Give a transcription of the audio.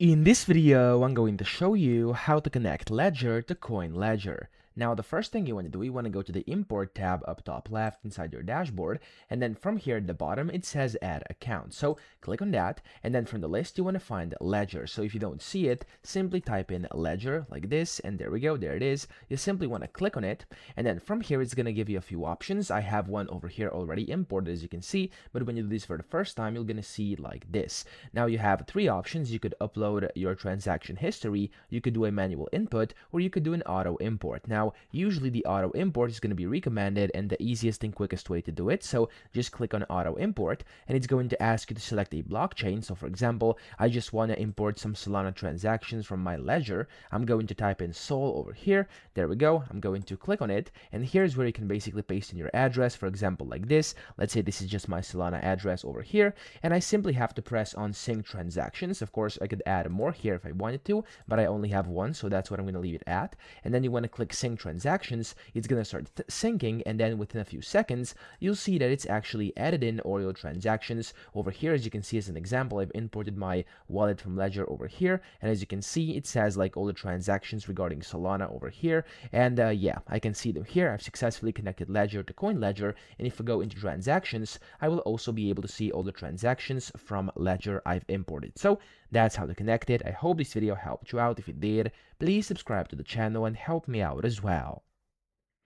In this video, I'm going to show you how to connect Ledger to CoinLedger. Now, the first thing you want to do, you want to go to the Import tab up top left inside your dashboard, and then from here at the bottom, it says Add Account. So click on that, and then from the list, you want to find Ledger. So if you don't see it, simply type in Ledger like this, and there we go, there it is. You simply want to click on it, and then from here, it's going to give you a few options. I have one over here already imported, as you can see, but when you do this for the first time, you're going to see like this. Now you have three options. You could upload your transaction history, you could do a manual input, or you could do an auto import. Now, usually the auto import is going to be recommended and the easiest and quickest way to do it. So just click on auto import, and it's going to ask you to select a blockchain. So for example, I just want to import some Solana transactions from my ledger. I'm going to type in Sol over here. There we go. I'm going to click on it, and here's where you can basically paste in your address, for example, like this. Let's say this is just my Solana address over here, and I simply have to press on sync transactions. Of course, I could add more here if I wanted to, but I only have one, so that's what I'm going to leave it at. And then you want to click sync transactions. It's going to start syncing, and then within a few seconds, you'll see that it's actually added in all your transactions. Over here, as you can see as an example, I've imported my wallet from Ledger over here, and as you can see, it says like all the transactions regarding Solana over here, and yeah, I can see them here. I've successfully connected Ledger to CoinLedger, and if I go into transactions, I will also be able to see all the transactions from Ledger I've imported. So that's how to connect it. I hope this video helped you out. If it did, please subscribe to the channel and help me out as well.